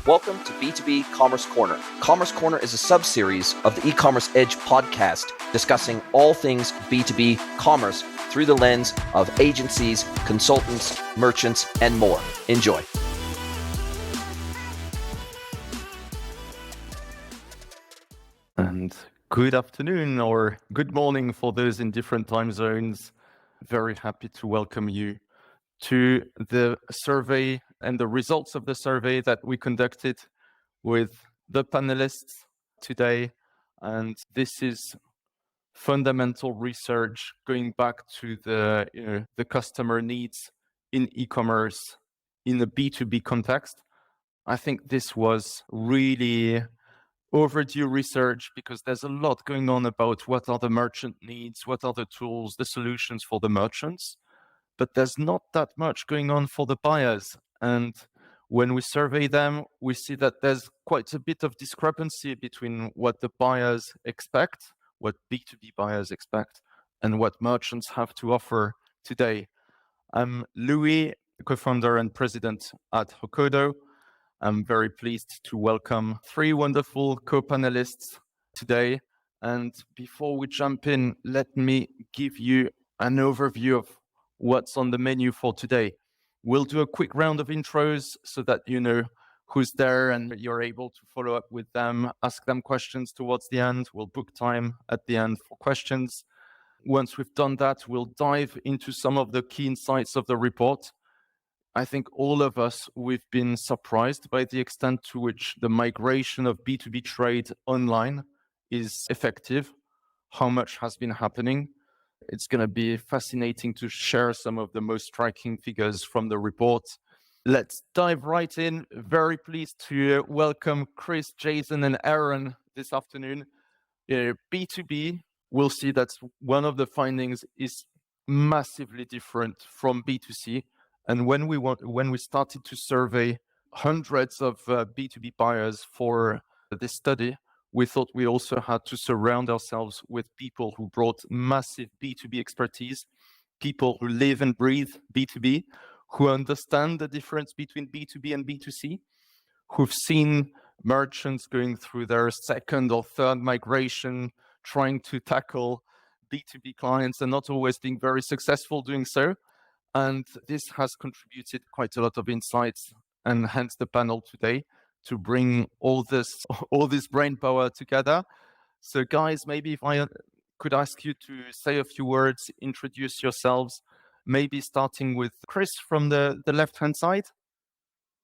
Welcome to B2B Commerce Corner. Commerce Corner is a sub-series of the E-Commerce Edge podcast discussing all things B2B commerce through the lens of agencies, consultants, merchants, and more. Enjoy. And good afternoon or good morning for those in different time zones. Very happy to welcome you to the survey and the results of the survey that we conducted with the panelists today. And this is fundamental research going back to the customer needs in e-commerce in the B2B context. I think this was really overdue research because there's a lot going on about what are the merchant needs, what are the tools, the solutions for the merchants, but there's not that much going on for the buyers. And when we survey them, we see that there's quite a bit of discrepancy between what the buyers expect, what B2B buyers expect, and what merchants have to offer today. I'm Louis, co-founder and president at Hokodo. I'm very pleased to welcome three wonderful co-panelists today. And before we jump in, let me give you an overview of what's on the menu for today. We'll do a quick round of intros so that you know who's there and you're able to follow up with them, ask them questions towards the end. We'll book time at the end for questions. Once we've done that, we'll dive into some of the key insights of the report. I think all of us, we've been surprised by the extent to which the migration of B2B trade online is effective, how much has been happening. It's going to be fascinating to share some of the most striking figures from the report. Let's dive right in. Very pleased to welcome Chris, Jason, and Aaron this afternoon. B2B, we'll see that one of the findings is massively different from B2C. And when we started to survey hundreds of B2B buyers for this study, we thought we also had to surround ourselves with people who brought massive B2B expertise, people who live and breathe B2B, who understand the difference between B2B and B2C, who've seen merchants going through their second or third migration, trying to tackle B2B clients and not always being very successful doing so. And this has contributed quite a lot of insights, and hence the panel today to bring all this brain power together. So guys, maybe if I could ask you to say a few words, introduce yourselves, maybe starting with Chris from the left-hand side.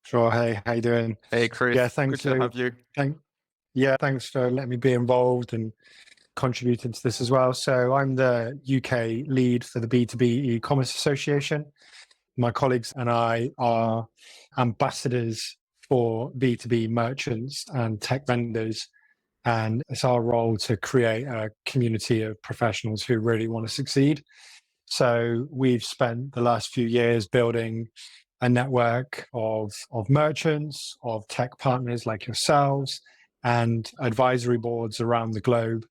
Sure. Hey, how you doing? Hey, Chris. Yeah, thanks. Good to have you. Thanks for letting me be involved and contributing to this as well. So I'm the UK lead for the B2B Ecommerce Association. My colleagues and I are ambassadors for B2B merchants and tech vendors. And it's our role to create a community of professionals who really want to succeed. So we've spent the last few years building a network of merchants, of tech partners like yourselves, and advisory boards around the globe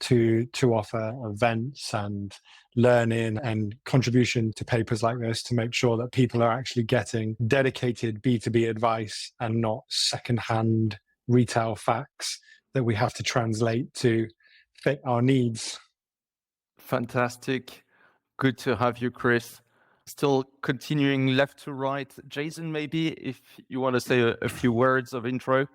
to offer events and learning and contribution to papers like this to make sure that people are actually getting dedicated B2B advice and not secondhand retail facts that we have to translate to fit our needs. Fantastic. Good to have you, Chris. Still continuing left to right. Jason, maybe if you want to say a few words of intro.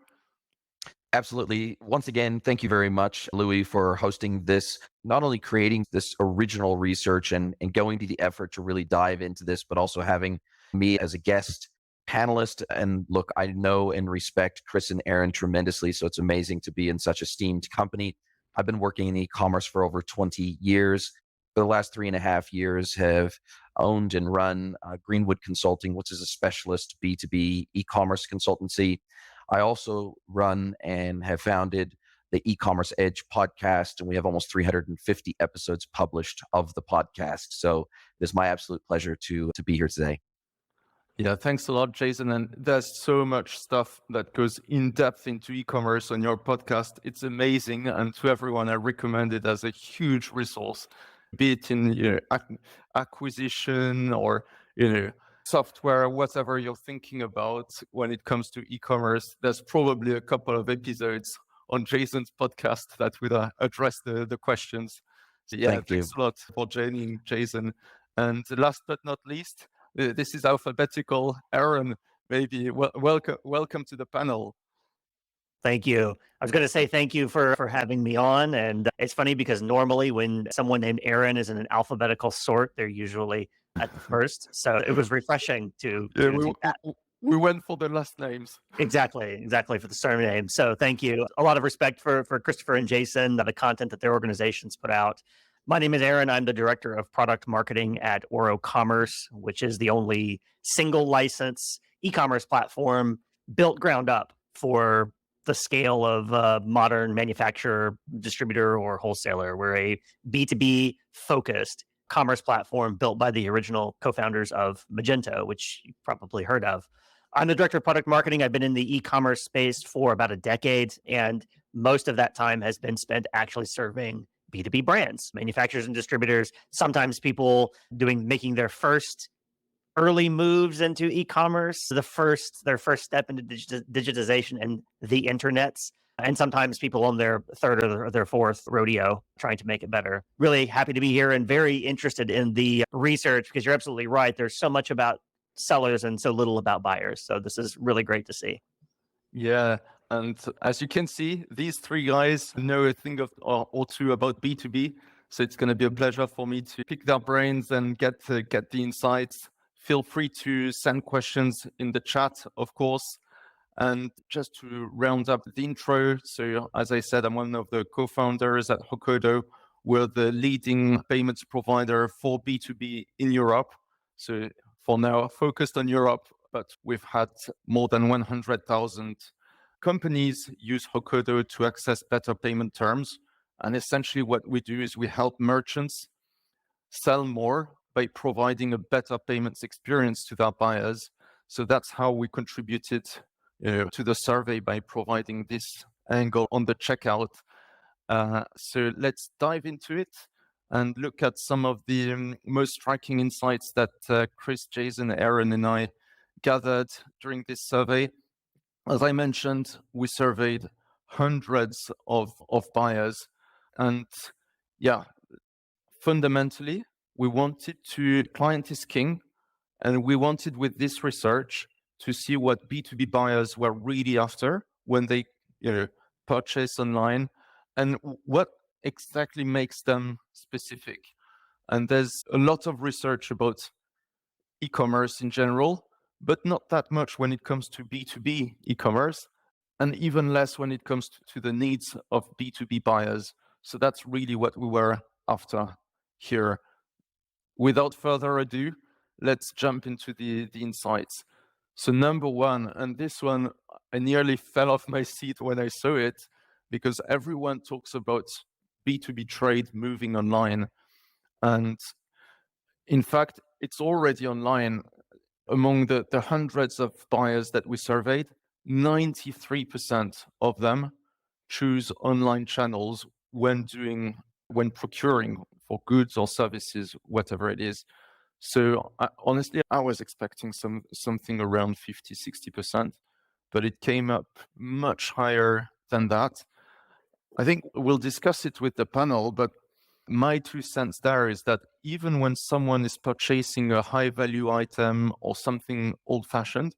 Absolutely. Once again, thank you very much, Louis, for hosting this, not only creating this original research and going to the effort to really dive into this, but also having me as a guest panelist. And look, I know and respect Chris and Aaron tremendously, so it's amazing to be in such a esteemed company. I've been working in e-commerce for over 20 years. For the last 3.5 years, have owned and run Greenwood Consulting, which is a specialist B2B e-commerce consultancy. I also run and have founded the E-Commerce Edge podcast, and we have almost 350 episodes published of the podcast. So it's my absolute pleasure to be here today. Yeah, thanks a lot, Jason. And there's so much stuff that goes in depth into e-commerce on your podcast. It's amazing. And to everyone, I recommend it as a huge resource, be it in acquisition or software, whatever you're thinking about when it comes to e-commerce, there's probably a couple of episodes on Jason's podcast that would address the questions. So yeah, Thank thanks you. a lot for joining, Jason. And last but not least, this is alphabetical. Aaron, maybe welcome to the panel. Thank you. I was going to say thank you for having me on. And it's funny because normally when someone named Aaron is in an alphabetical sort, they're usually at the first. So it was refreshing to do that. We went for the last names. Exactly for the surname. So thank you. A lot of respect for Christopher and Jason, the content that their organizations put out. My name is Aaron. I'm the director of product marketing at Oro Commerce, which is the only single license e-commerce platform built ground up for the scale of modern manufacturer, distributor, or wholesaler. We're a B2B focused commerce platform built by the original co-founders of Magento, which you've probably heard of. I'm the director of product marketing. I've been in the e-commerce space for about a decade, and most of that time has been spent actually serving B2B brands, manufacturers and distributors, sometimes people making their first early moves into e-commerce, their first step into digitization and the internets, and sometimes people on their third or their fourth rodeo trying to make it better. Really happy to be here and very interested in the research because you're absolutely right. There's so much about sellers and so little about buyers. So this is really great to see. Yeah. And as you can see, these three guys know a thing or two about B2B. So it's going to be a pleasure for me to pick their brains and get the insights. Feel free to send questions in the chat, of course. And just to round up the intro, so as I said, I'm one of the co-founders at Hokodo. We're the leading payments provider for B2B in Europe. So for now, focused on Europe, but we've had more than 100,000 companies use Hokodo to access better payment terms. And essentially what we do is we help merchants sell more by providing a better payments experience to their buyers. So that's how we contributed to the survey by providing this angle on the checkout. So let's dive into it and look at some of the most striking insights that Chris, Jason, Aaron, and I gathered during this survey. As I mentioned, we surveyed hundreds of buyers. And yeah, fundamentally, we wanted client is king. And we wanted with this research to see what B2B buyers were really after when they purchase online and what exactly makes them specific. And there's a lot of research about e-commerce in general, but not that much when it comes to B2B e-commerce, and even less when it comes to the needs of B2B buyers. So that's really what we were after here. Without further ado, let's jump into the insights. So number one, and this one, I nearly fell off my seat when I saw it, because everyone talks about B2B trade moving online. And in fact, it's already online. Among the hundreds of buyers that we surveyed, 93% of them choose online channels when procuring for goods or services, whatever it is. So honestly, I was expecting something around 50, 60%, but it came up much higher than that. I think we'll discuss it with the panel, but my 2 cents there is that even when someone is purchasing a high value item or something old fashioned,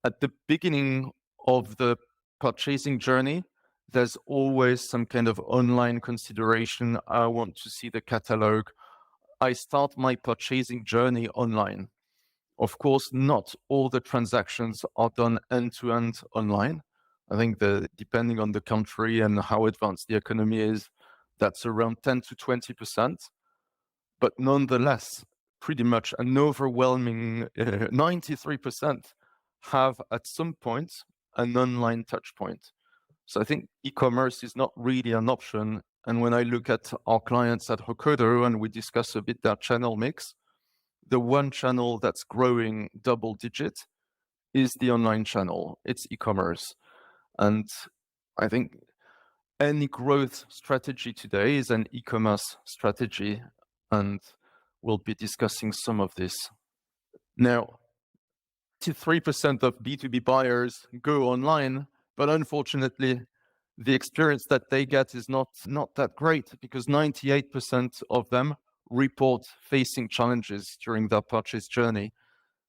at the beginning of the purchasing journey, there's always some kind of online consideration. I want to see the catalog. I start my purchasing journey online. Of course, not all the transactions are done end-to-end online. I think depending on the country and how advanced the economy is, that's around 10 to 20%. But nonetheless, pretty much an overwhelming 93% have at some point an online touch point. So I think e-commerce is not really an option. And when I look at our clients at Hokodo and we discuss a bit their channel mix, the one channel that's growing double digit is the online channel. It's e-commerce. And I think any growth strategy today is an e-commerce strategy. And we'll be discussing some of this Now, 83% of B2B buyers go online, but unfortunately, the experience that they get is not that great, because 98% of them report facing challenges during their purchase journey.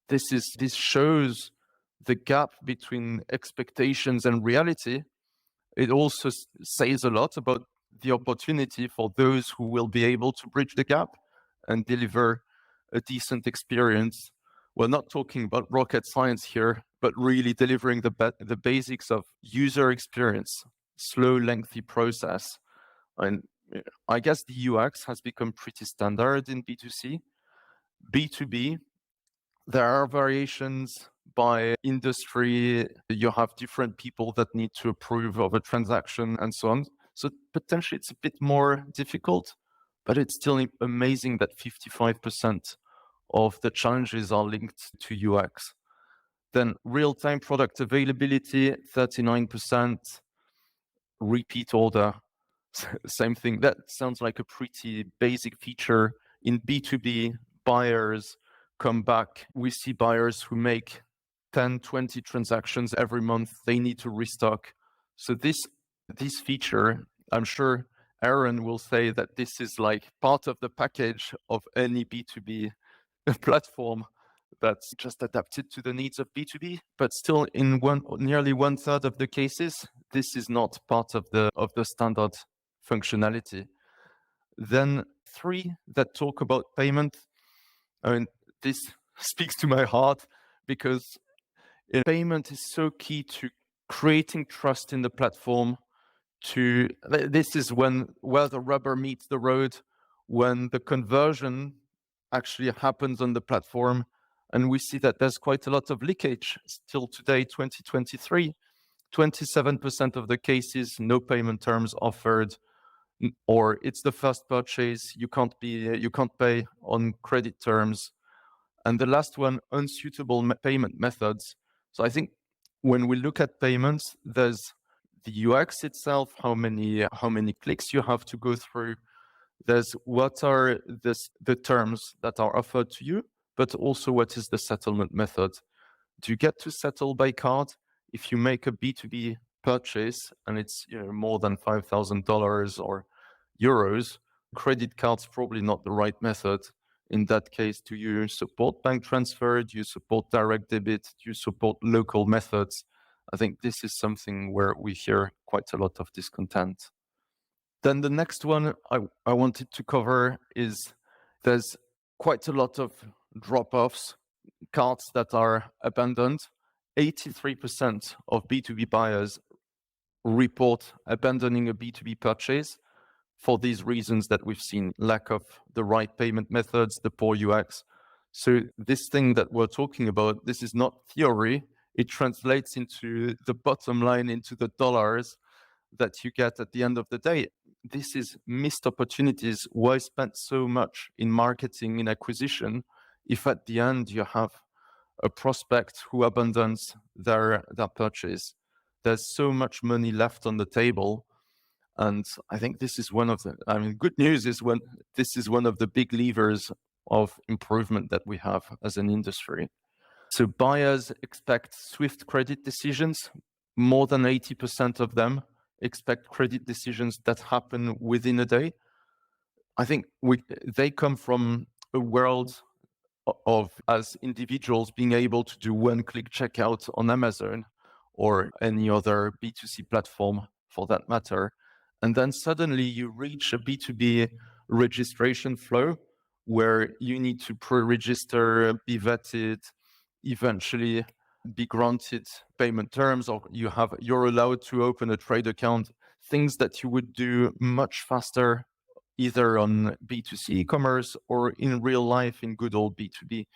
This shows the gap between expectations and reality. It also says a lot about the opportunity for those who will be able to bridge the gap and deliver a decent experience. We're not talking about rocket science here, but really delivering the basics of user experience, slow, lengthy process. And I guess the UX has become pretty standard in B2C. B2B, there are variations by industry. You have different people that need to approve of a transaction and so on. So potentially it's a bit more difficult, but it's still amazing that 55% of the challenges are linked to UX. Then real-time product availability, 39%. Repeat order, same thing. That sounds like a pretty basic feature. In B2B, buyers come back. We see buyers who make 10, 20 transactions every month. They need to restock. So this feature, I'm sure Aaron will say that this is like part of the package of any B2B platform that's just adapted to the needs of B2B, but still in nearly 1/3 of the cases, this is not part of the standard functionality. Then 3 that talk about payment. I mean, this speaks to my heart, because payment is so key to creating trust in the platform. This is where the rubber meets the road, when the conversion actually happens on the platform. And we see that there's quite a lot of leakage still today, 2023. 27% of the cases, no payment terms offered, or it's the first purchase, you can't pay on credit terms. And the last one, unsuitable payment methods. So I think when we look at payments, there's the UX itself, how many clicks you have to go through. There's what are the terms that are offered to you, but also what is the settlement method. Do you get to settle by card? If you make a B2B purchase and it's more than $5,000 or euros, credit card's probably not the right method. In that case, do you support bank transfer? Do you support direct debit? Do you support local methods? I think this is something where we hear quite a lot of discontent. Then the next one I wanted to cover is there's quite a lot of drop-offs, carts that are abandoned. 83% of B2B buyers report abandoning a B2B purchase for these reasons that we've seen: lack of the right payment methods, the poor UX. So this thing that we're talking about, this is not theory. It translates into the bottom line, into the dollars that you get at the end of the day. This is missed opportunities. Why spend so much in marketing, in acquisition, if at the end you have a prospect who abandons their purchase? There's so much money left on the table. And I think this is good news is this is one of the big levers of improvement that we have as an industry. So buyers expect swift credit decisions. More than 80% of them expect credit decisions that happen within a day. I think they come from a world of, as individuals, being able to do one-click checkout on Amazon or any other B2C platform for that matter. And then suddenly you reach a B2B registration flow where you need to pre-register, be vetted, eventually be granted payment terms, or you're allowed to open a trade account, things that you would do much faster either on B2C e-commerce or in real life in good old B2B.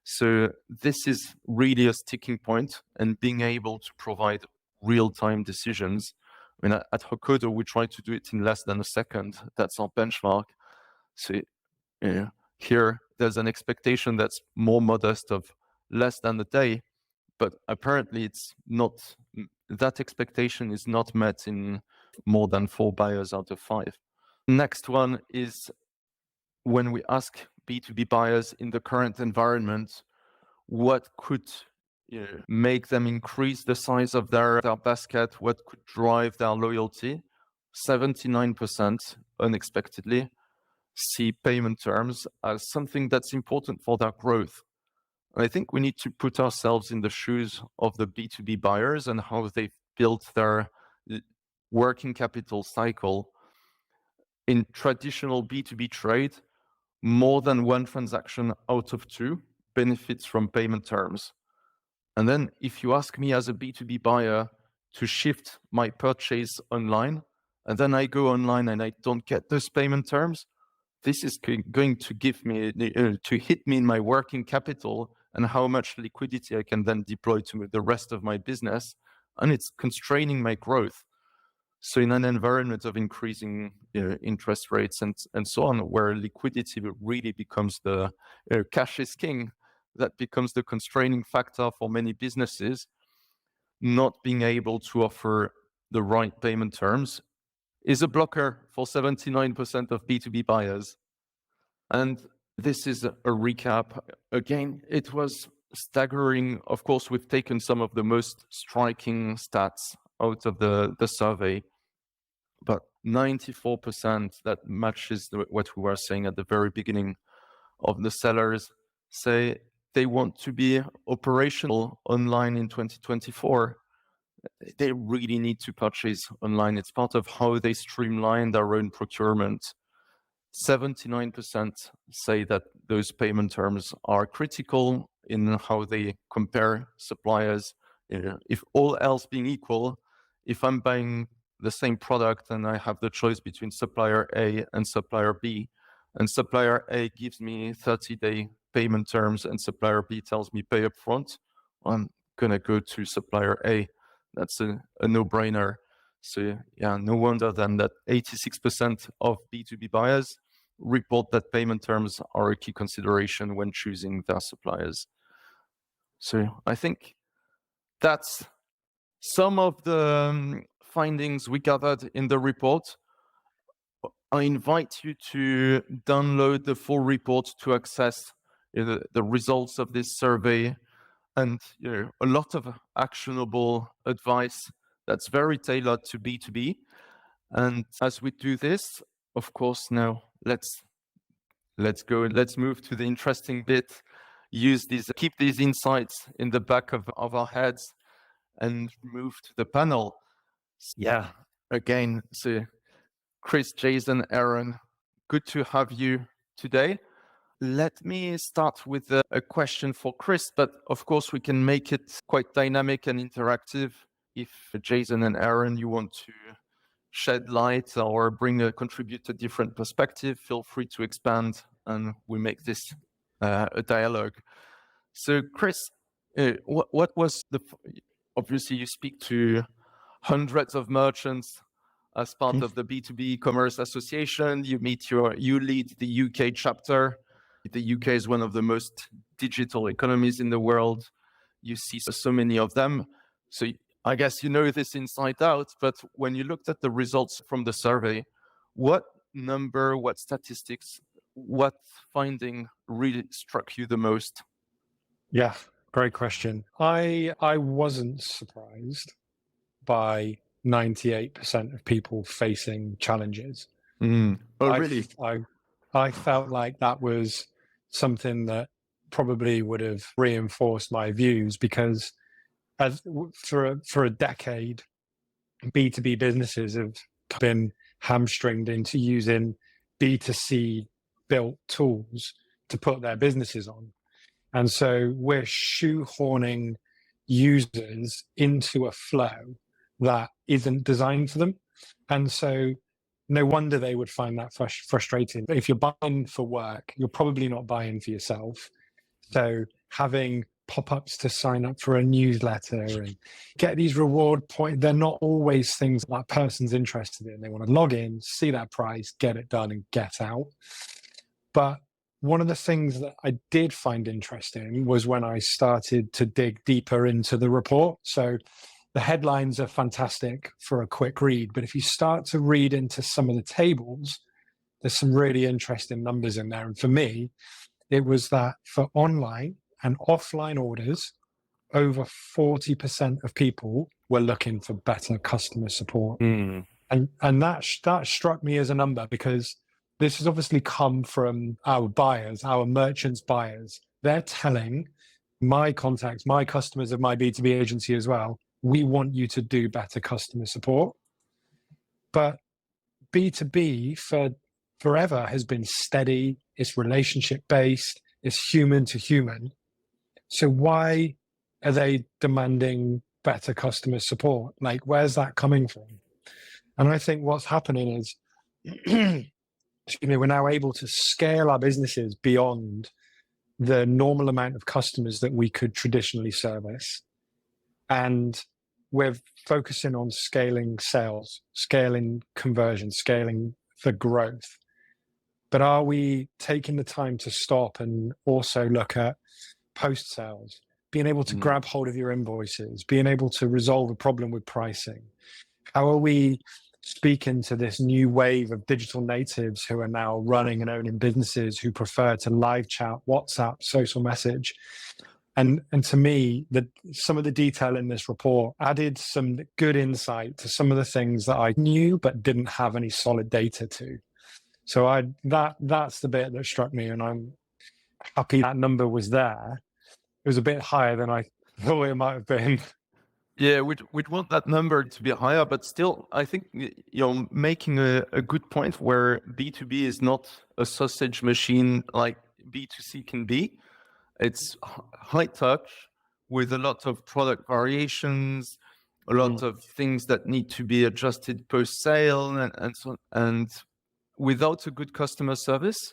So this is really a sticking point, and being able to provide real-time decisions. I mean, at Hokodo, we try to do it in less than a second. That's our benchmark. So here, there's an expectation that's more modest of less than a day, but apparently it's not, that expectation is not met in more than 4 buyers out of 5. Next one is when we ask B2B buyers in the current environment, what could make them increase the size of their basket, what could drive their loyalty. 79% unexpectedly see payment terms as something that's important for their growth. I think we need to put ourselves in the shoes of the B2B buyers and how they've built their working capital cycle. In traditional B2B trade, more than one transaction out of two benefits from payment terms. And then if you ask me as a B2B buyer to shift my purchase online, and then I go online and I don't get those payment terms, this is going to give me, to hit me in my working capital and how much liquidity I can then deploy to the rest of my business. And it's constraining my growth. So in an environment of increasing interest rates and so on, where liquidity really becomes the cash is king, that becomes the constraining factor for many businesses, not being able to offer the right payment terms is a blocker for 79% of B2B buyers. And this is a recap. Again, it was staggering. Of course, we've taken some of the most striking stats out of the survey, but 94%, that matches what we were saying at the very beginning, of the sellers say they want to be operational online in 2024. They really need to purchase online. It's part of how they streamline their own procurement. 79% say that those payment terms are critical in how they compare suppliers. If all else being equal, if I'm buying the same product and I have the choice between supplier A and supplier B, and supplier A gives me 30-day payment terms and supplier B tells me pay upfront, I'm gonna go to supplier A. That's a no-brainer. So yeah, no wonder then that 86% of B2B buyers report that payment terms are a key consideration when choosing their suppliers. So I think that's some of the findings we gathered in the report. I invite you to download the full report to access the results of this survey and a lot of actionable advice that's very tailored to B2B. And as we do this, of course, now let's move to the interesting bit. Keep these insights in the back of our heads and move to the panel. Yeah, again, so Chris, Jason, Aaron, good to have you today. Let me start with a question for Chris, but of course we can make it quite dynamic and interactive. If Jason and Aaron, you want to shed light or contribute a different perspective, feel free to expand and we make this a dialogue. So Chris, what was obviously you speak to hundreds of merchants as part of the B2B Commerce Association. You lead the UK chapter. The UK is one of the most digital economies in the world. You see so many of them. So I guess you know this inside out, but when you looked at the results from the survey, what number, what statistics, what finding really struck you the most? Yeah, great question. I wasn't surprised by 98% of people facing challenges. Oh, really? I felt like that was something that probably would have reinforced my views, because for a decade, B2B businesses have been hamstringed into using B2C built tools to put their businesses on. And so we're shoehorning users into a flow that isn't designed for them. And so no wonder they would find that frustrating. If you're buying for work, you're probably not buying for yourself. So having pop-ups to sign up for a newsletter and get these reward points, they're not always things that person's interested in. They want to log in, see that price, get it done and get out. But one of the things that I did find interesting was when I started to dig deeper into the report. So the headlines are fantastic for a quick read, but if you start to read into some of the tables, there's some really interesting numbers in there. And for me, it was that for online, and offline orders, over 40% of people were looking for better customer support. And that struck me as a number, because this has obviously come from our buyers, our merchants' buyers. They're telling my contacts, my customers of my B2B agency as well, we want you to do better customer support. But B2B for forever has been steady, it's relationship based, it's human to human. So why are they demanding better customer support? Like, where's that coming from? And I think what's happening is, we're now able to scale our businesses beyond the normal amount of customers that we could traditionally service. And we're focusing on scaling sales, scaling conversion, scaling for growth. But are we taking the time to stop and also look at post sales, being able to grab hold of your invoices, being able to resolve a problem with pricing? How are we speaking to this new wave of digital natives who are now running and owning businesses, who prefer to live chat, WhatsApp, social message? And to me, some of the detail in this report added some good insight to some of the things that I knew but didn't have any solid data to. So that's the bit that struck me, and I'm happy that number was there. It was a bit higher than I thought it might have been. Yeah, we'd want that number to be higher, but still, I think you're making a good point where B2B is not a sausage machine like B2C can be. It's high touch with a lot of product variations, a lot of things that need to be adjusted post-sale and so on. And without a good customer service,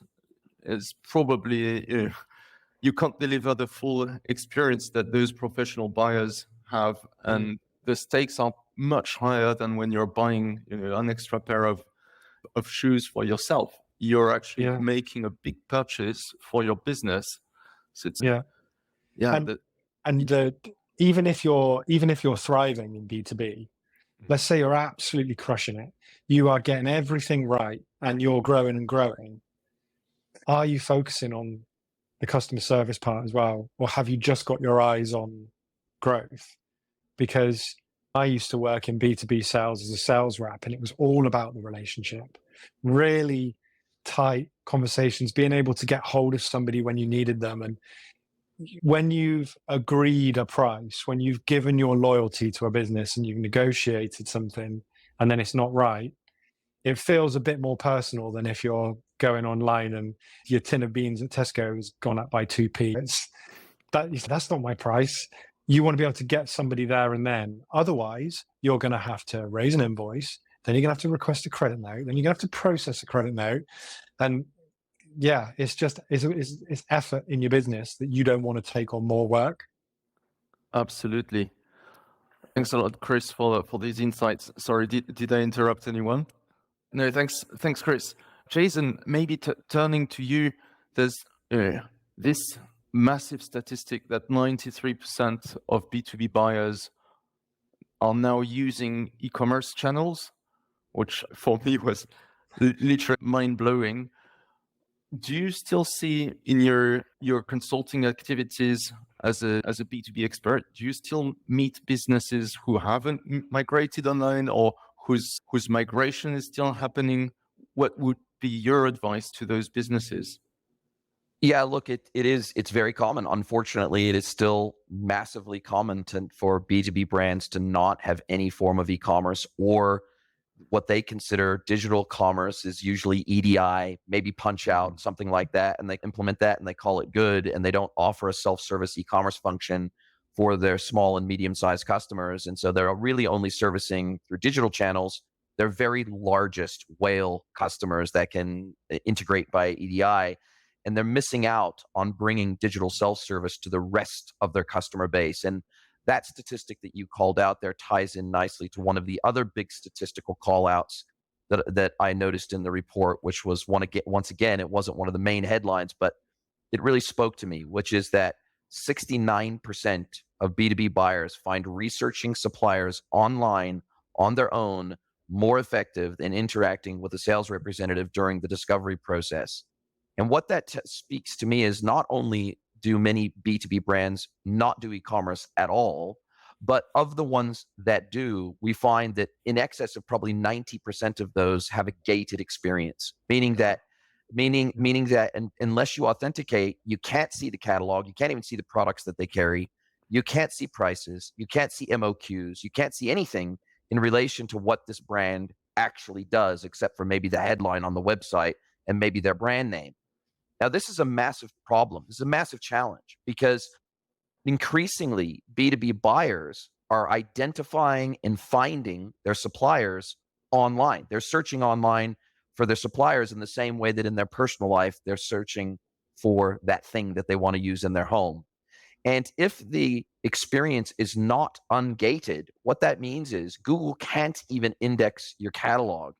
it's probably, you can't deliver the full experience that those professional buyers have. And the stakes are much higher than when you're buying an extra pair of shoes for yourself. You're actually making a big purchase for your business. So it's, even if you're thriving in B2B, let's say you're absolutely crushing it, you are getting everything right, and you're growing and growing. Are you focusing on the customer service part as well, or have you just got your eyes on growth? Because I used to work in B2B sales as a sales rep, and it was all about the relationship, really tight conversations, being able to get hold of somebody when you needed them. And when you've agreed a price, when you've given your loyalty to a business and you've negotiated something and then it's not right, it feels a bit more personal than if you're going online and your tin of beans at Tesco has gone up by 2p. That's not my price. You want to be able to get somebody there and then. Otherwise, you're going to have to raise an invoice. Then you're going to have to request a credit note. Then you're going to have to process a credit note. And yeah, it's effort in your business that you don't want to take on more work. Absolutely. Thanks a lot, Chris, for these insights. Sorry, did I interrupt anyone? No, thanks, Chris. Jason, maybe turning to you, there's this massive statistic that 93% of B2B buyers are now using e-commerce channels, which for me was literally mind-blowing. Do you still see in your consulting activities as a B2B expert, do you still meet businesses who haven't migrated online or whose migration is still happening? What would be your advice to those businesses? Yeah, look, it's very common. Unfortunately, it is still massively common for B2B brands to not have any form of e-commerce, or what they consider digital commerce is usually EDI, maybe punch out, something like that, and they implement that and they call it good, and they don't offer a self-service e-commerce function for their small and medium-sized customers. And so they're really only servicing through digital channels their very largest whale customers that can integrate by EDI. And they're missing out on bringing digital self-service to the rest of their customer base. And that statistic that you called out there ties in nicely to one of the other big statistical call-outs that I noticed in the report, which was once again, it wasn't one of the main headlines, but it really spoke to me, which is that 69% of B2B buyers find researching suppliers online on their own more effective than interacting with a sales representative during the discovery process. And what that speaks to me is not only do many B2B brands not do e-commerce at all. But of the ones that do, we find that in excess of probably 90% of those have a gated experience, meaning that unless you authenticate, you can't see the catalog, you can't even see the products that they carry, you can't see prices, you can't see MOQs, you can't see anything in relation to what this brand actually does, except for maybe the headline on the website and maybe their brand name. Now, this is a massive problem. This is a massive challenge because increasingly, B2B buyers are identifying and finding their suppliers online. They're searching online for their suppliers in the same way that in their personal life, they're searching for that thing that they want to use in their home. And if the experience is not ungated, what that means is Google can't even index your catalog.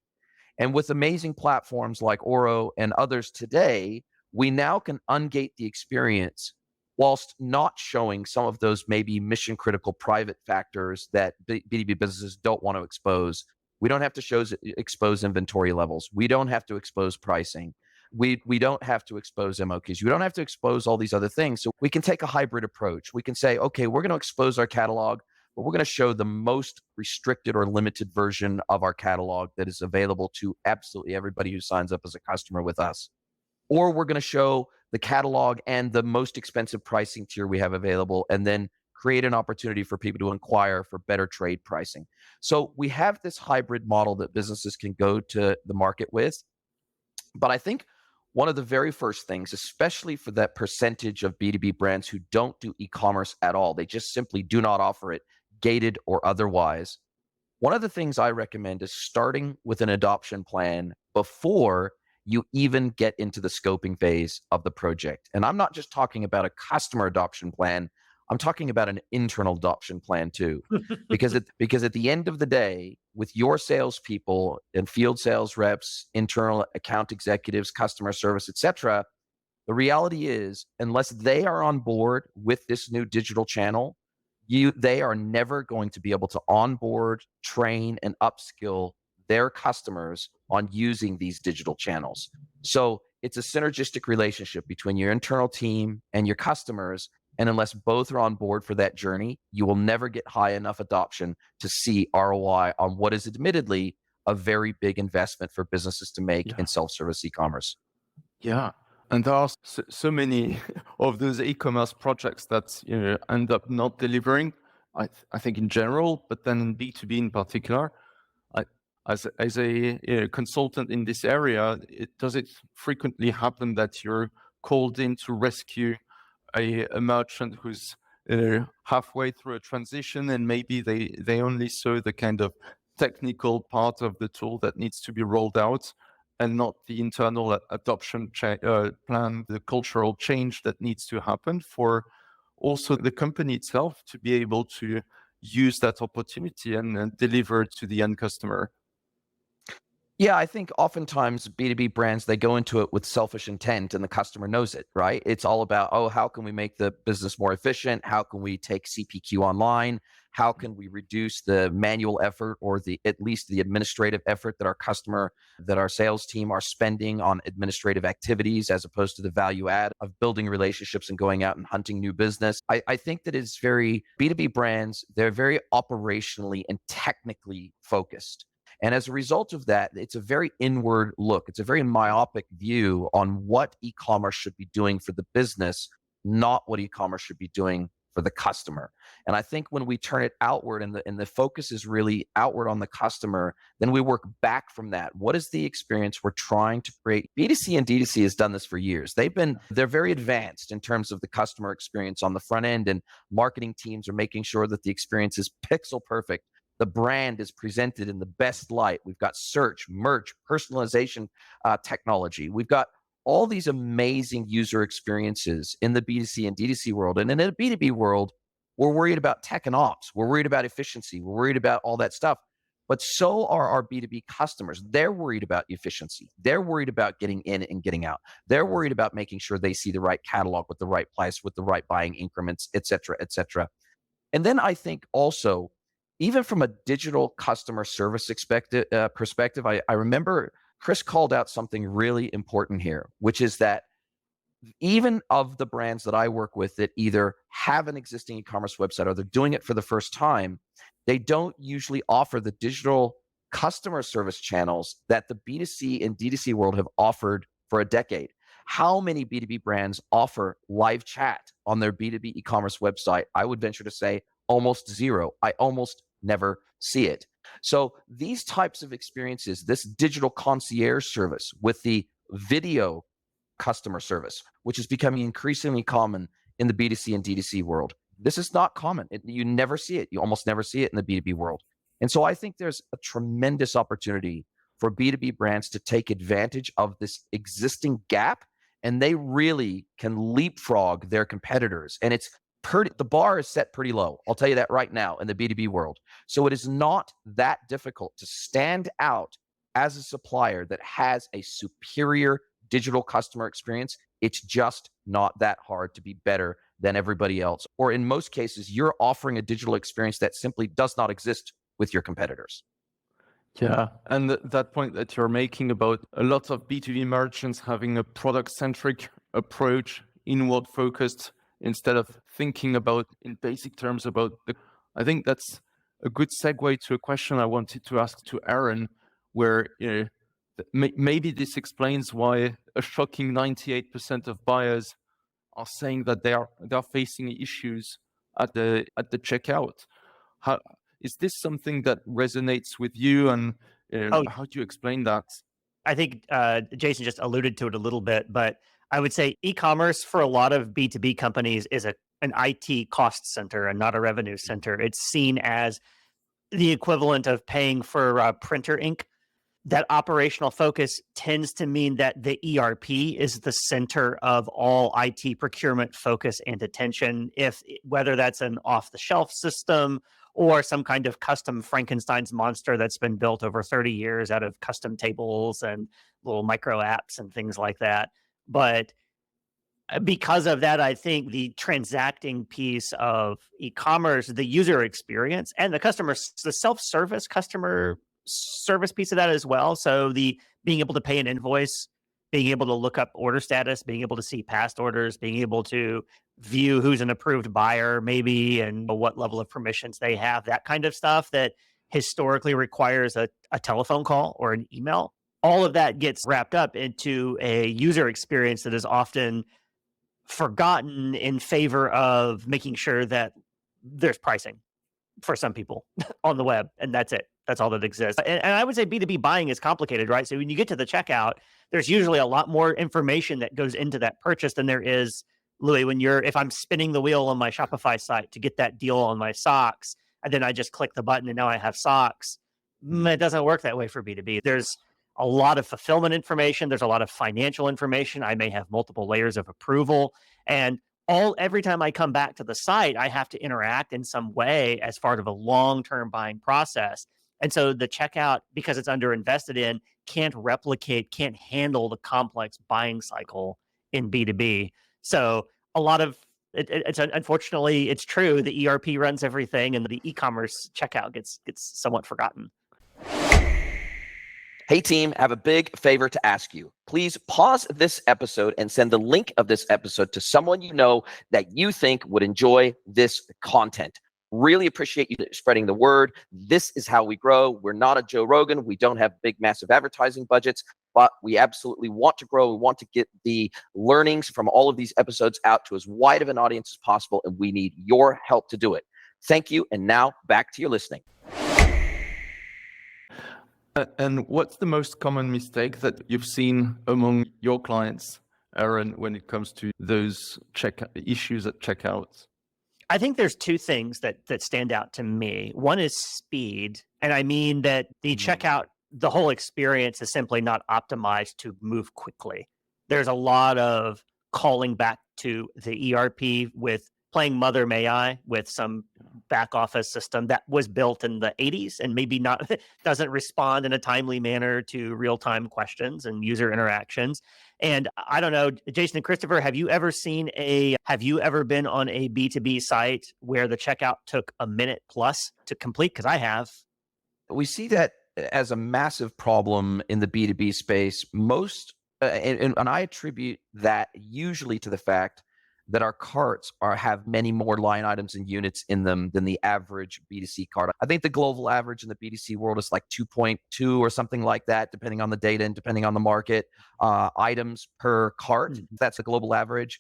And with amazing platforms like Oro and others today, we now can ungate the experience whilst not showing some of those maybe mission critical private factors that B2B businesses don't want to expose. We don't have to expose inventory levels. We don't have to expose pricing. We don't have to expose MOQs. We don't have to expose all these other things. So we can take a hybrid approach. We can say, okay, we're going to expose our catalog, but we're going to show the most restricted or limited version of our catalog that is available to absolutely everybody who signs up as a customer with us. Or we're going to show the catalog and the most expensive pricing tier we have available, and then create an opportunity for people to inquire for better trade pricing. So we have this hybrid model that businesses can go to the market with. But I think one of the very first things, especially for that percentage of B2B brands who don't do e-commerce at all, they just simply do not offer it, gated or otherwise. One of the things I recommend is starting with an adoption plan before you even get into the scoping phase of the project. And I'm not just talking about a customer adoption plan, I'm talking about an internal adoption plan too. because at the end of the day, with your salespeople and field sales reps, internal account executives, customer service, etc., the reality is, unless they are on board with this new digital channel, they are never going to be able to onboard, train, and upskill their customers on using these digital channels. So it's a synergistic relationship between your internal team and your customers. And unless both are on board for that journey, you will never get high enough adoption to see ROI on what is admittedly a very big investment for businesses to make in self-service e-commerce. Yeah. And there are so many of those e-commerce projects that end up not delivering, I think in general, but then in B2B in particular. As a consultant in this area, does it frequently happen that you're called in to rescue a merchant who's halfway through a transition and maybe they only saw the kind of technical part of the tool that needs to be rolled out and not the internal adoption plan, the cultural change that needs to happen for also the company itself to be able to use that opportunity and deliver to the end customer? Yeah, I think oftentimes B2B brands, they go into it with selfish intent and the customer knows it, right? It's all about, oh, how can we make the business more efficient? How can we take CPQ online? How can we reduce the manual effort or at least the administrative effort that our sales team are spending on administrative activities as opposed to the value add of building relationships and going out and hunting new business? I think that it's B2B brands, they're very operationally and technically focused. And as a result of that, it's a very inward look. It's a very myopic view on what e-commerce should be doing for the business, not what e-commerce should be doing for the customer. And I think when we turn it outward and the focus is really outward on the customer, then we work back from that. What is the experience we're trying to create? B2C and D2C has done this for years. They're very advanced in terms of the customer experience on the front end, and marketing teams are making sure that the experience is pixel perfect. The brand is presented in the best light. We've got search, merch, personalization technology. We've got all these amazing user experiences in the B2C and D2C world. And in the B2B world, we're worried about tech and ops. We're worried about efficiency. We're worried about all that stuff. But so are our B2B customers. They're worried about efficiency. They're worried about getting in and getting out. They're worried about making sure they see the right catalog with the right price, with the right buying increments, et cetera, et cetera. And then I think also, even from a digital customer service perspective, I remember Chris called out something really important here, which is that even of the brands that I work with that either have an existing e-commerce website or they're doing it for the first time, they don't usually offer the digital customer service channels that the B2C and D2C world have offered for a decade. How many B2B brands offer live chat on their B2B e-commerce website? I would venture to say almost zero. I almost never see it. So these types of experiences, this digital concierge service with the video customer service, which is becoming increasingly common in the B2C and D2C world. This is not common. You never see it. You almost never see it in the B2B world. And so I think there's a tremendous opportunity for B2B brands to take advantage of this existing gap, and they really can leapfrog their competitors. And the bar is set pretty low. I'll tell you that right now in the B2B world. So it is not that difficult to stand out as a supplier that has a superior digital customer experience. It's just not that hard to be better than everybody else. Or in most cases, you're offering a digital experience that simply does not exist with your competitors. Yeah, and that point that you're making about a lot of B2B merchants having a product-centric approach, inward-focused, instead of thinking about, in basic terms, I think that's a good segue to a question I wanted to ask to Aaron, where maybe this explains why a shocking 98% of buyers are saying that they are facing issues at the checkout. How is this something that resonates with you, and how do you explain that? I think Jason just alluded to it a little bit, but I would say e-commerce for a lot of B2B companies is an IT cost center and not a revenue center. It's seen as the equivalent of paying for printer ink. That operational focus tends to mean that the ERP is the center of all IT procurement focus and attention, whether that's an off-the-shelf system or some kind of custom Frankenstein's monster that's been built over 30 years out of custom tables and little micro apps and things like that. But because of that, I think the transacting piece of e-commerce, the user experience, and the self-service customer service piece of that as well. So the being able to pay an invoice, being able to look up order status, being able to see past orders, being able to view who's an approved buyer maybe and what level of permissions they have, that kind of stuff that historically requires a telephone call or an email. All of that gets wrapped up into a user experience that is often forgotten in favor of making sure that there's pricing for some people on the web, and that's it. That's all that exists. And I would say B2B buying is complicated, right? So when you get to the checkout, there's usually a lot more information that goes into that purchase than there is, Louis, if I'm spinning the wheel on my Shopify site to get that deal on my socks, and then I just click the button and now I have socks. It doesn't work that way for B2B. There's a lot of fulfillment information. There's a lot of financial information. I may have multiple layers of approval. And every time I come back to the site, I have to interact in some way as part of a long-term buying process. And so the checkout, because it's underinvested in, can't handle the complex buying cycle in B2B. So a lot of unfortunately, it's true. The ERP runs everything, and the e-commerce checkout gets somewhat forgotten. Hey team, I have a big favor to ask you. Please pause this episode and send the link of this episode to someone you know that you think would enjoy this content. Really appreciate you spreading the word. This is how we grow. We're not a Joe Rogan. We don't have big, massive advertising budgets, but we absolutely want to grow. We want to get the learnings from all of these episodes out to as wide of an audience as possible, and we need your help to do it. Thank you, and now back to your listening. And what's the most common mistake that you've seen among your clients, Aaron, when it comes to those issues at checkout? I think there's two things that stand out to me. One is speed. And I mean that the checkout, the whole experience is simply not optimized to move quickly. There's a lot of calling back to the ERP with playing Mother May I with some back office system that was built in the 80s and maybe doesn't respond in a timely manner to real-time questions and user interactions. And I don't know, Jason and Christopher, have you ever been on a B2B site where the checkout took a minute plus to complete? Because I have. We see that as a massive problem in the B2B space. Most And I attribute that usually to the fact that our carts have many more line items and units in them than the average B2C cart. I think the global average in the B2C world is like 2.2 or something like that, depending on the data and depending on the market, items per cart. That's the global average.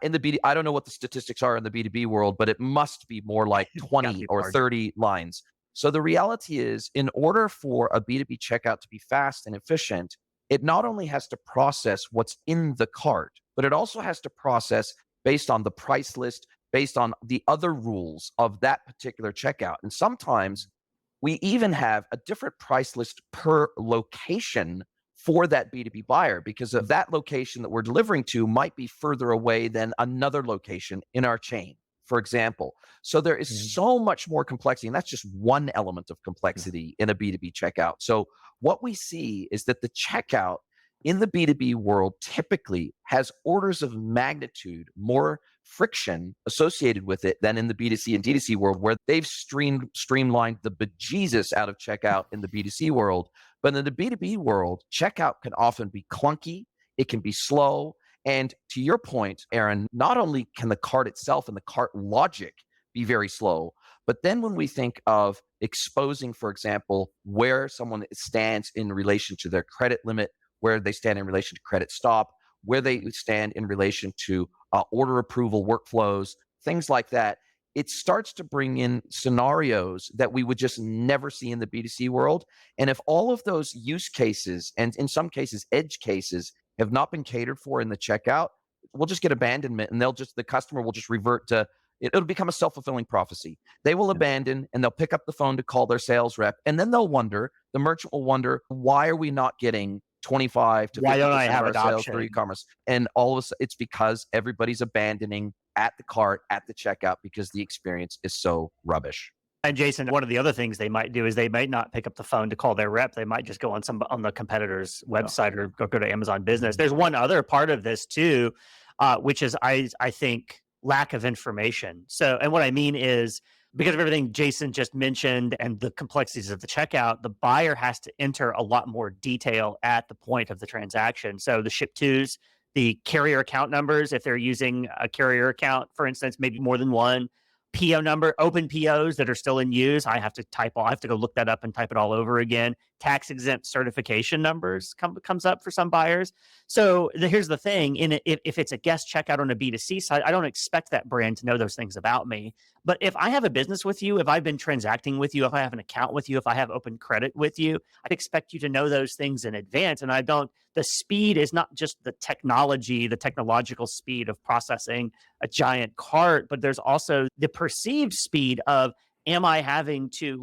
In the I don't know what the statistics are in the B2B world, but it must be more like 20 or 30 lines. So the reality is, in order for a B2B checkout to be fast and efficient, it not only has to process what's in the cart, but it also has to process based on the price list, based on the other rules of that particular checkout. And sometimes we even have a different price list per location for that B2B buyer, because of that location that we're delivering to might be further away than another location in our chain, for example. So there is so much more complexity, and that's just one element of complexity in a B2B checkout. So what we see is that the checkout in the B2B world typically has orders of magnitude more friction associated with it than in the B2C and D2C world, where they've streamlined the bejesus out of checkout in the B2C world. But in the B2B world, checkout can often be clunky, it can be slow. And to your point, Aaron, not only can the cart itself and the cart logic be very slow, but then when we think of exposing, for example, where someone stands in relation to their credit limit, where they stand in relation to credit stop, where they stand in relation to order approval workflows, things like that, it starts to bring in scenarios that we would just never see in the B2C world. And if all of those use cases, and in some cases, edge cases, have not been catered for in the checkout, we'll just get abandonment, and the customer will just revert to, it'll become a self-fulfilling prophecy. They will abandon, and they'll pick up the phone to call their sales rep, and then the merchant will wonder, why are we not getting 25 to 50% of our sales through e-commerce? And all of a sudden, it's because everybody's abandoning at the cart, at the checkout, because the experience is so rubbish. And Jason, one of the other things they might do is they might not pick up the phone to call their rep. They might just go on the competitor's website or go to Amazon Business. There's one other part of this too, which is I think lack of information. So, and what I mean is, because of everything Jason just mentioned and the complexities of the checkout, the buyer has to enter a lot more detail at the point of the transaction. So the ship tos, the carrier account numbers, if they're using a carrier account, for instance, maybe more than one, PO number, open POs that are still in use. I have to go look that up and type it all over again. Tax exempt certification numbers comes up for some buyers. So here's the thing: if it's a guest checkout on a B2C side, I don't expect that brand to know those things about me. But if I have a business with you, if I've been transacting with you, if I have an account with you, if I have open credit with you, I'd expect you to know those things in advance. And I don't. The speed is not just the technological speed of processing a giant cart, but there's also the perceived speed of, am I having to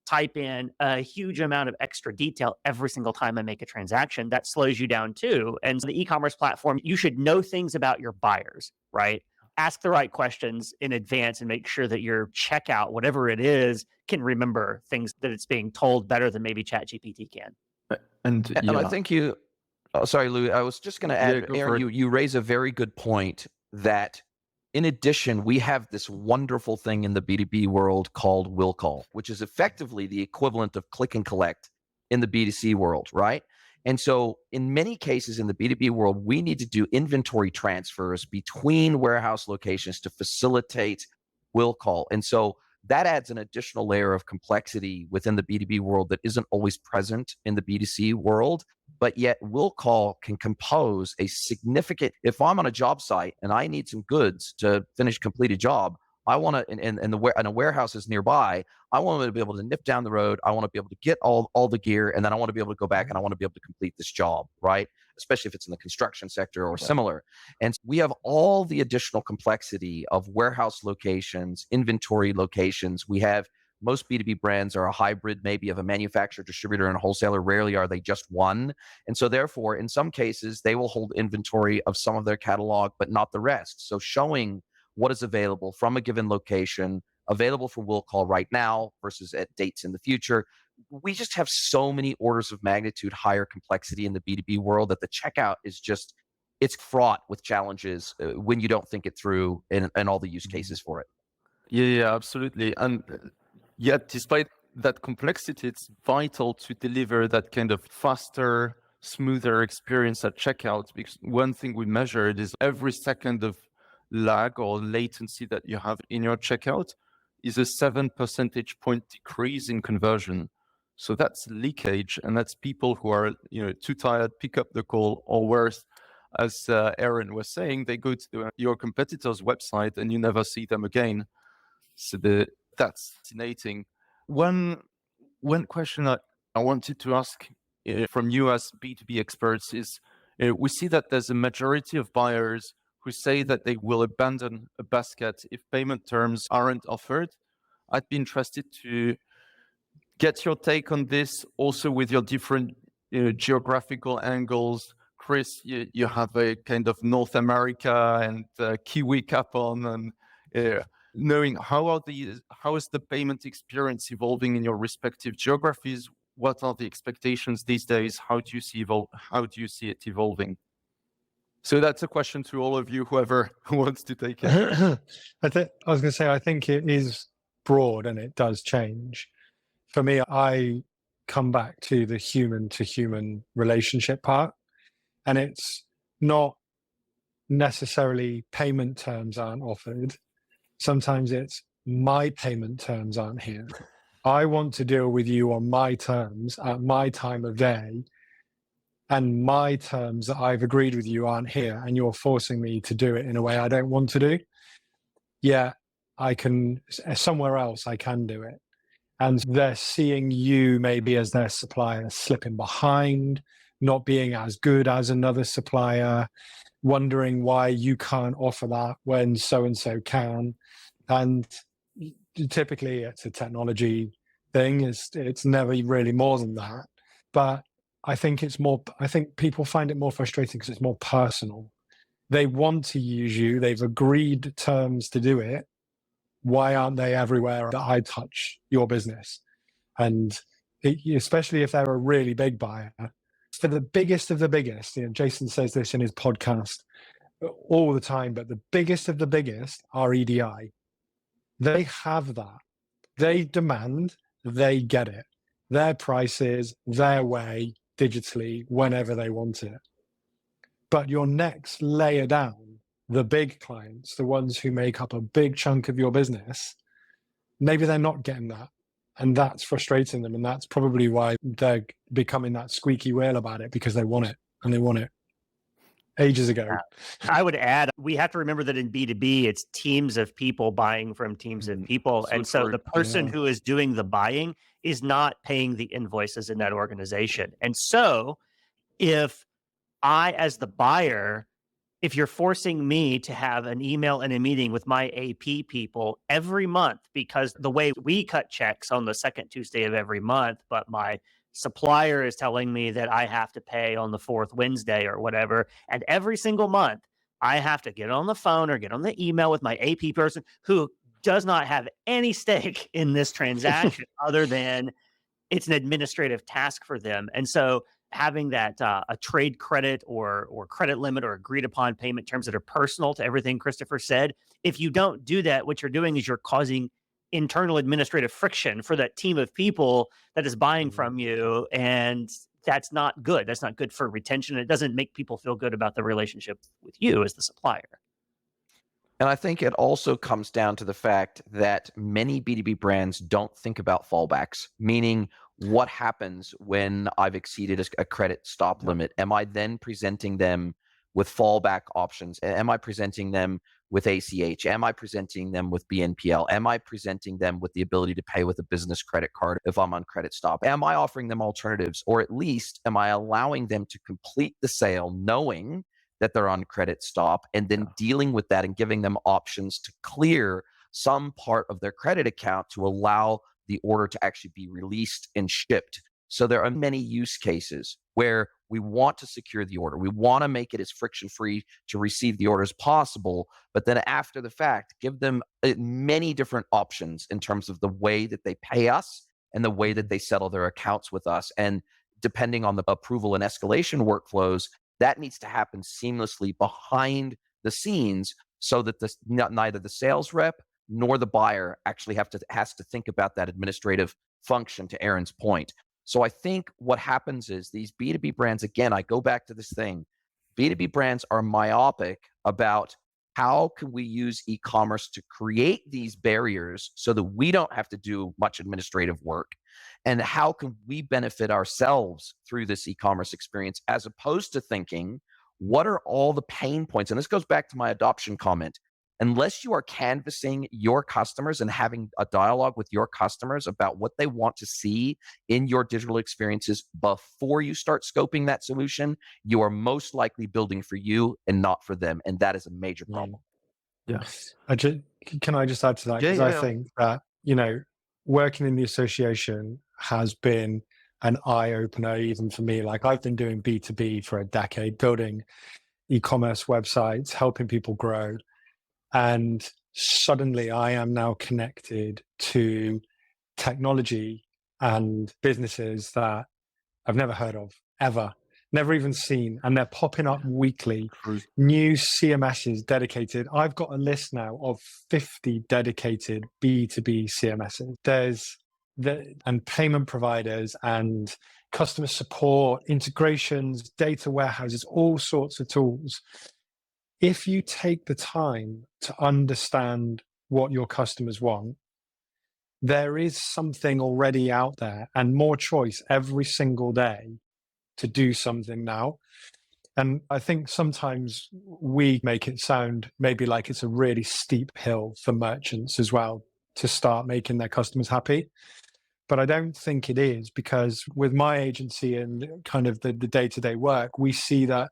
type in a huge amount of extra detail every single time I make a transaction? That slows you down too. And so the e-commerce platform, you should know things about your buyers, right? Ask the right questions in advance and make sure that your checkout, whatever it is, can remember things that it's being told better than maybe ChatGPT can. And I think sorry, Louis, I was just going to add, Aaron, you raise a very good point that in addition, we have this wonderful thing in the B2B world called will call, which is effectively the equivalent of click and collect in the B2C world, right? And so in many cases in the B2B world, we need to do inventory transfers between warehouse locations to facilitate will call. And so that adds an additional layer of complexity within the B2B world that isn't always present in the B2C world. But yet will call can compose a significant, if I'm on a job site and I need some goods to complete a job, I want to, and a warehouse is nearby, I want to be able to nip down the road. I want to be able to get all the gear, and then I want to be able to go back and I want to be able to complete this job, right? Especially if it's in the construction sector or similar. And we have all the additional complexity of warehouse locations, inventory locations. We have most B2B brands are a hybrid maybe of a manufacturer, distributor, and wholesaler. Rarely are they just one. And so therefore, in some cases, they will hold inventory of some of their catalog, but not the rest. So showing what is available from a given location, available for will call right now versus at dates in the future. We just have so many orders of magnitude higher complexity in the B2B world that the checkout is just, it's fraught with challenges when you don't think it through and all the use cases for it. Yeah, absolutely. And yet, despite that complexity, it's vital to deliver that kind of faster, smoother experience at checkout, because one thing we measured is every second of lag or latency that you have in your checkout is a 7 percentage point decrease in conversion. So that's leakage, and that's people who are too tired, pick up the call, or worse, as Aaron was saying, they go to your competitor's website and you never see them again. So that's fascinating. One question I wanted to ask from you as B2B experts is, we see that there's a majority of buyers who say that they will abandon a basket if payment terms aren't offered. I'd be interested to get your take on this, also with your different geographical angles. Chris, you have a kind of North America and Kiwi cap on, and knowing how is the payment experience evolving in your respective geographies? What are the expectations these days? How do you see it evolving? So that's a question to all of you, whoever wants to take it. I was going to say, I think it is broad and it does change. For me, I come back to the human-to-human relationship part, and it's not necessarily payment terms aren't offered. Sometimes it's my payment terms aren't here. I want to deal with you on my terms at my time of day, and my terms that I've agreed with you aren't here, and you're forcing me to do it in a way I don't want to do. Yeah, I can, somewhere else I can do it. And they're seeing you maybe as their supplier slipping behind, not being as good as another supplier, wondering why you can't offer that when so-and-so can. And typically it's a technology thing. It's never really more than that. But I think people find it more frustrating because it's more personal. They want to use you. They've agreed terms to do it. Why aren't they everywhere that I touch your business? And especially if they're a really big buyer, for the biggest of the biggest, Jason says this in his podcast all the time, but the biggest of the biggest are EDI. They have that. They demand, they get it. Their prices, their way, digitally, whenever they want it. But your next layer down, the big clients, the ones who make up a big chunk of your business, maybe they're not getting that. And that's frustrating them. And that's probably why they're becoming that squeaky wheel about it, because they want it, and they want it ages ago. I would add, we have to remember that in B2B, it's teams of people buying from teams of people. And so the person who is doing the buying is not paying the invoices in that organization. And so if I, as the buyer, if you're forcing me to have an email and a meeting with my AP people every month, because the way we cut checks on the second Tuesday of every month, but my supplier is telling me that I have to pay on the fourth Wednesday or whatever, and every single month I have to get on the phone or get on the email with my AP person who does not have any stake in this transaction other than it's an administrative task for them. And so having that a trade credit or credit limit or agreed upon payment terms that are personal to everything Christopher said, if you don't do that, what you're doing is you're causing internal administrative friction for that team of people that is buying from you. And that's not good. That's not good for retention. It doesn't make people feel good about the relationship with you as the supplier. And I think it also comes down to the fact that many B2B brands don't think about fallbacks, meaning what happens when I've exceeded a credit stop limit? Am I then presenting them with fallback options? Am I presenting them with ACH? Am I presenting them with BNPL? Am I presenting them with the ability to pay with a business credit card if I'm on credit stop? Am I offering them alternatives? Or at least am I allowing them to complete the sale knowing that they're on credit stop, and then dealing with that and giving them options to clear some part of their credit account to allow the order to actually be released and shipped? So there are many use cases where we want to secure the order. We want to make it as friction-free to receive the order as possible, but then after the fact, give them many different options in terms of the way that they pay us and the way that they settle their accounts with us. And depending on the approval and escalation workflows, that needs to happen seamlessly behind the scenes so that neither the sales rep nor the buyer actually has to think about that administrative function, to Aaron's point. So I think what happens is these B2B brands, again, I go back to this thing, B2B brands are myopic about how can we use e-commerce to create these barriers so that we don't have to do much administrative work? And how can we benefit ourselves through this e-commerce experience, as opposed to thinking, what are all the pain points? And this goes back to my adoption comment. Unless you are canvassing your customers and having a dialogue with your customers about what they want to see in your digital experiences before you start scoping that solution, you are most likely building for you and not for them. And that is a major problem. Yeah. Can I just add to that? Because I think that, working in the association has been an eye opener even for me. Like, I've been doing B2B for a decade, building e-commerce websites, helping people grow. And suddenly I am now connected to technology and businesses that I've never heard of, ever, never even seen. And they're popping up weekly. New CMSs dedicated. I've got a list now of 50 dedicated B2B CMSs. And payment providers and customer support, integrations, data warehouses, all sorts of tools. If you take the time to understand what your customers want, there is something already out there and more choice every single day to do something now. And I think sometimes we make it sound maybe like it's a really steep hill for merchants as well to start making their customers happy. But I don't think it is, because with my agency and kind of the day-to-day work, we see that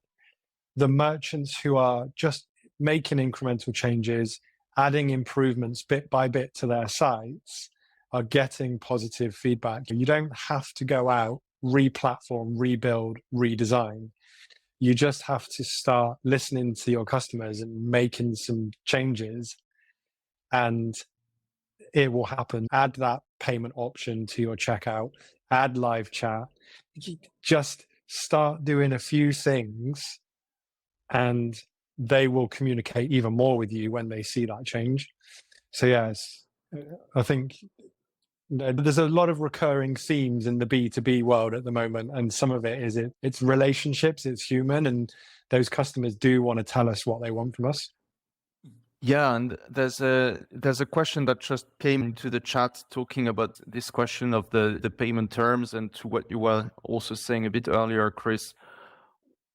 the merchants who are just making incremental changes, adding improvements bit by bit to their sites, are getting positive feedback. You don't have to go out, re-platform, rebuild, redesign. You just have to start listening to your customers and making some changes, and it will happen. Add that payment option to your checkout, add live chat, just start doing a few things, and they will communicate even more with you when they see that change. So yes, I think there's a lot of recurring themes in the B2B world at the moment, and some of it is it's relationships, it's human, and those customers do want to tell us what they want from us. Yeah, and there's a question that just came into the chat talking about this question of the payment terms, and to what you were also saying a bit earlier, Chris,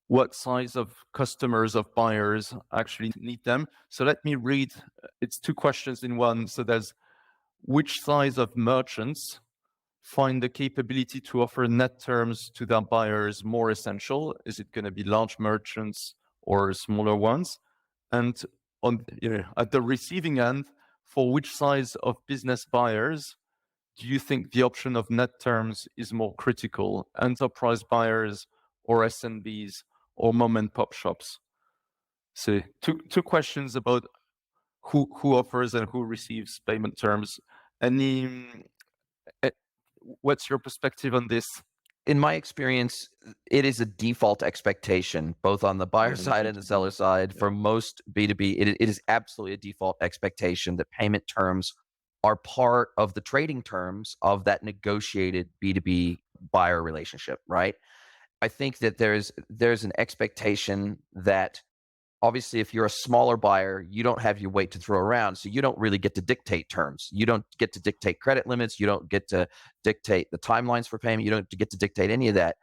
what size of customers, of buyers actually need them. So let me read, it's two questions in one. So there's, which size of merchants find the capability to offer net terms to their buyers more essential? Is it going to be large merchants or smaller ones? And on, at the receiving end, for which size of business buyers do you think the option of net terms is more critical? Enterprise buyers or SMBs or mom and pop shops? So two questions about who offers and who receives payment terms. What's your perspective on this? In my experience, it is a default expectation, both on the buyer side and the seller side. For most B2B, it is absolutely a default expectation that payment terms are part of the trading terms of that negotiated B2B buyer relationship, right? I think that there's an expectation that, obviously, if you're a smaller buyer, you don't have your weight to throw around, so you don't really get to dictate terms. You don't get to dictate credit limits. You don't get to dictate the timelines for payment. You don't get to dictate any of that.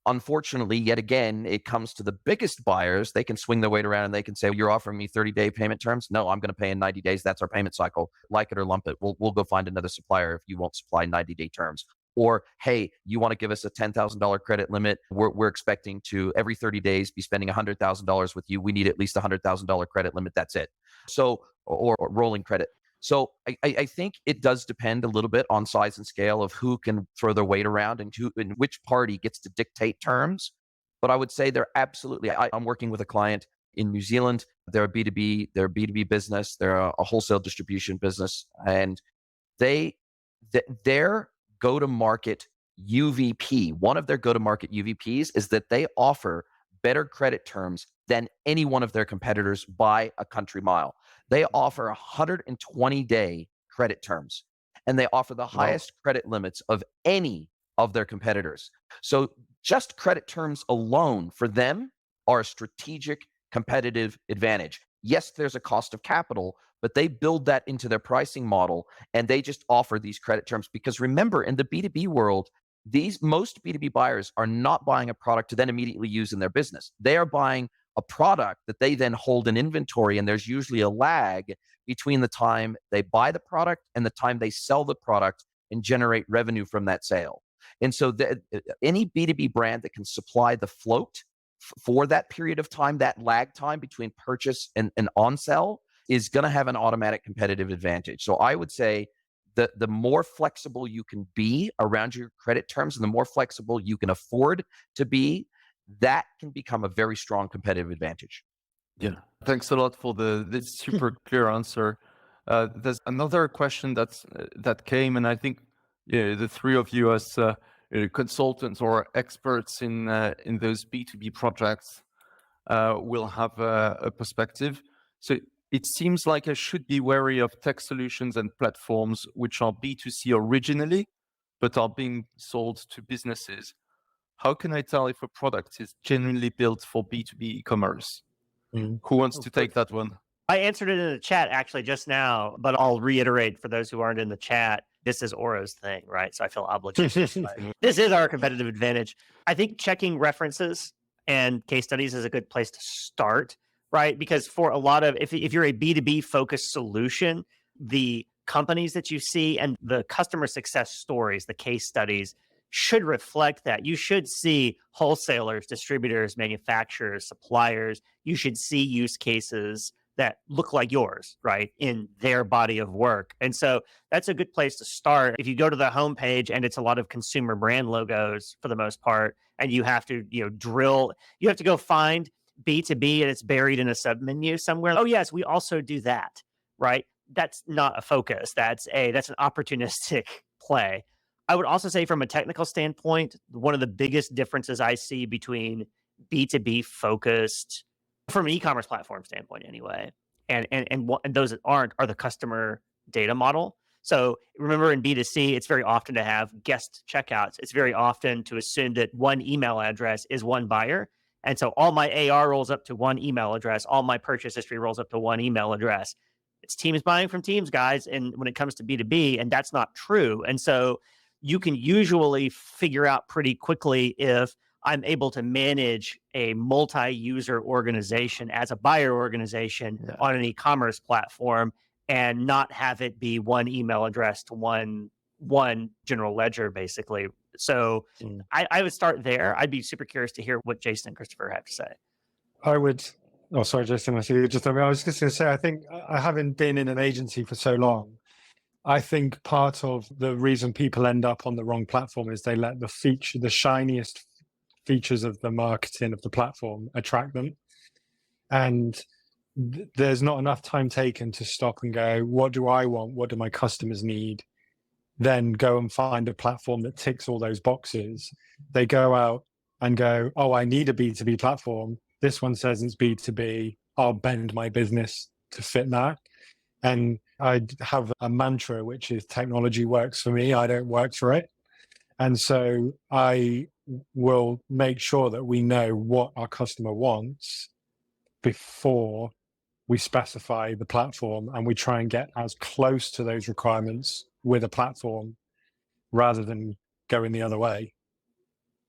Unfortunately, yet again, it comes to the biggest buyers. They can swing their weight around and they can say, well, you're offering me 30-day payment terms. No, I'm going to pay in 90 days. That's our payment cycle. Like it or lump it. We'll go find another supplier if you won't supply 90-day terms. Or, hey, you want to give us a $10,000 credit limit. We're expecting to, every 30 days, be spending $100,000 with you. We need at least a $100,000 credit limit. That's it. So, or rolling credit. So I think it does depend a little bit on size and scale of who can throw their weight around and which party gets to dictate terms. But I would say they're absolutely, I'm working with a client in New Zealand. They're a B2B business. They're a wholesale distribution business. And their go-to-market UVP, one of their go-to-market UVPs is that they offer better credit terms than any one of their competitors by a country mile. They offer 120-day credit terms, and they offer the highest credit limits of any of their competitors. So just credit terms alone for them are a strategic competitive advantage. Yes, there's a cost of capital, but they build that into their pricing model and they just offer these credit terms. Because remember, in the B2B world, most B2B buyers are not buying a product to then immediately use in their business. They are buying a product that they then hold in inventory, and there's usually a lag between the time they buy the product and the time they sell the product and generate revenue from that sale. And so any B2B brand that can supply the float for that period of time, that lag time between purchase and on sell, is going to have an automatic competitive advantage. So I would say the more flexible you can be around your credit terms and the more flexible you can afford to be, that can become a very strong competitive advantage. Yeah, thanks a lot for this super clear answer. There's another question that came, and I think the three of you as consultants or experts in those B2B projects will have a perspective. So it seems like I should be wary of tech solutions and platforms which are B2C originally, but are being sold to businesses. How can I tell if a product is genuinely built for B2B e-commerce? Who wants to take that one? I answered it in the chat actually just now, but I'll reiterate for those who aren't in the chat. This is Oro's thing, right? So I feel obligated. This is our competitive advantage. I think checking references and case studies is a good place to start, right? Because for a lot of, if you're a B2B focused solution, the companies that you see and the customer success stories, the case studies, should reflect that. You should see wholesalers, distributors, manufacturers, suppliers. You should see use cases that look like yours, right, in their body of work. And so that's a good place to start. If you go to the homepage and it's a lot of consumer brand logos for the most part, and you have to, drill, you have to go find B2B and it's buried in a submenu somewhere. Oh yes, we also do that, right? That's not a focus. That's an opportunistic play. I would also say from a technical standpoint, one of the biggest differences I see between B2B focused, from an e-commerce platform standpoint anyway, and those that aren't, are the customer data model. So remember in B2C, it's very often to have guest checkouts. It's very often to assume that one email address is one buyer. And so all my AR rolls up to one email address. All my purchase history rolls up to one email address. It's teams buying from teams, guys. And when it comes to B2B, and that's not true. And so you can usually figure out pretty quickly if I'm able to manage a multi-user organization as a buyer organization on an e-commerce platform and not have it be one email address to one general ledger, basically. So I would start there. I'd be super curious to hear what Jason and Christopher have to say. I would. Oh, sorry, Jason. I was just going to say, I think I haven't been in an agency for so long. I think part of the reason people end up on the wrong platform is they let the shiniest features of the marketing of the platform attract them. And there's not enough time taken to stop and go, what do I want? What do my customers need? Then go and find a platform that ticks all those boxes. They go out and go, oh, I need a B2B platform. This one says it's B2B. I'll bend my business to fit that. And I have a mantra, which is technology works for me. I don't work for it. And so I will make sure that we know what our customer wants before we specify the platform, and we try and get as close to those requirements with a platform rather than going the other way.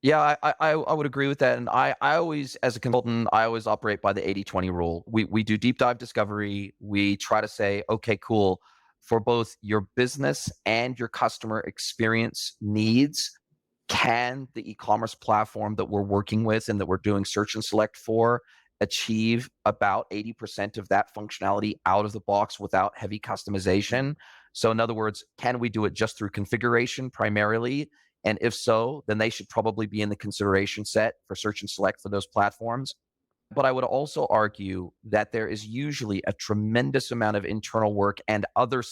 Yeah, I would agree with that. And I always, as a consultant, I always operate by the 80-20 rule. We do deep dive discovery. We try to say, okay, cool, for both your business and your customer experience needs, can the e-commerce platform that we're working with and that we're doing search and select for achieve about 80% of that functionality out of the box without heavy customization? So in other words, can we do it just through configuration primarily? And if so, then they should probably be in the consideration set for search and select for those platforms. But I would also argue that there is usually a tremendous amount of internal work and other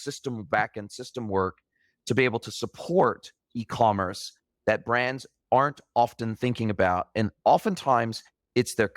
back-end system work to be able to support e-commerce that brands aren't often thinking about. And oftentimes it's their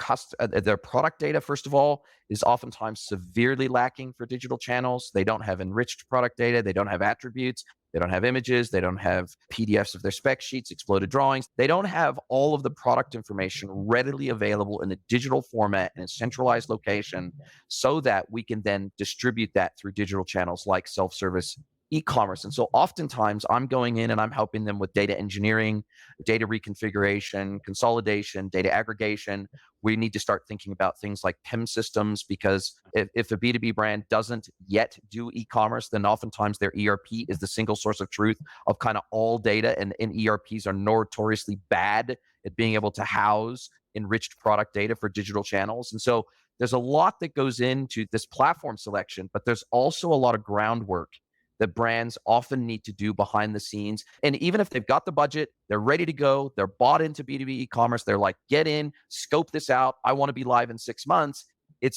product data, first of all, is oftentimes severely lacking for digital channels. They don't have enriched product data. They don't have attributes. They don't have images. They don't have PDFs of their spec sheets, exploded drawings. They don't have all of the product information readily available in a digital format in a centralized location so that we can then distribute that through digital channels like self-service e-commerce. And so oftentimes I'm going in and I'm helping them with data engineering, data reconfiguration, consolidation, data aggregation. We need to start thinking about things like PIM systems, because if a B2B brand doesn't yet do e-commerce, then oftentimes their ERP is the single source of truth of kind of all data, and ERPs are notoriously bad at being able to house enriched product data for digital channels. And so there's a lot that goes into this platform selection, but there's also a lot of groundwork that brands often need to do behind the scenes. And even if they've got the budget, they're ready to go, they're bought into B2B e-commerce, they're like, get in, scope this out, I want to be live in 6 months.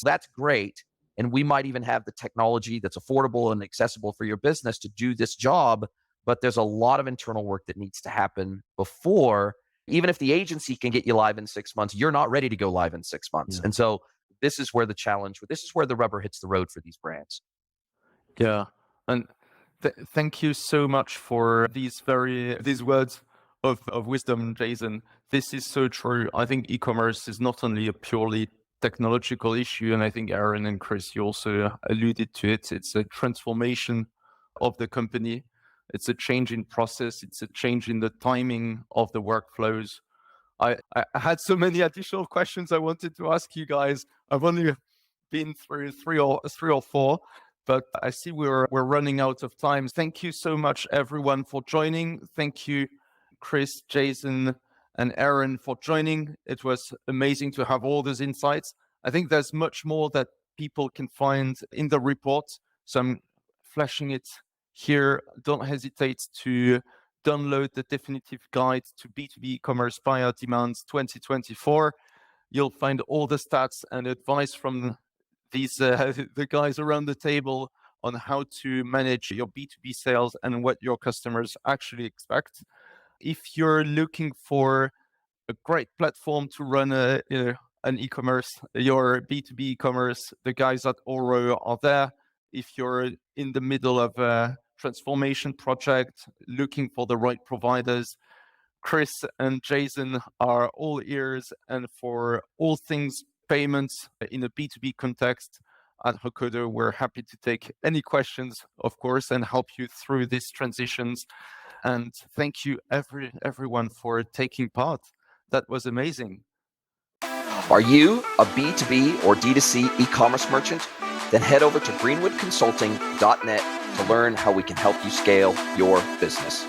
That's great. And we might even have the technology that's affordable and accessible for your business to do this job. But there's a lot of internal work that needs to happen before, even if the agency can get you live in 6 months, you're not ready to go live in 6 months. Yeah. And so this is where the rubber hits the road for these brands. Yeah. And thank you so much for these words of wisdom, Jason. This is so true. I think e-commerce is not only a purely technological issue, and I think Aaron and Chris, you also alluded to it. It's a transformation of the company. It's a change in process. It's a change in the timing of the workflows. I had so many additional questions I wanted to ask you guys. I've only been through three or four. But I see we're running out of time. Thank you so much, everyone, for joining. Thank you, Chris, Jason, and Aaron, for joining. It was amazing to have all those insights. I think there's much more that people can find in the report, so I'm flashing it here. Don't hesitate to download the definitive guide to B2B Commerce Buyer Demands 2024. You'll find all the stats and advice from these the guys around the table on how to manage your B2B sales and what your customers actually expect. If you're looking for a great platform to run an e-commerce, your B2B e-commerce, the guys at Oro are there. If you're in the middle of a transformation project, looking for the right providers, Chris and Jason are all ears. And for all things payments in a B2B context at Hokodo, we're happy to take any questions, of course, and help you through these transitions. And thank you everyone for taking part. That was amazing. Are you a B2B or D2C e-commerce merchant? Then head over to greenwoodconsulting.net to learn how we can help you scale your business.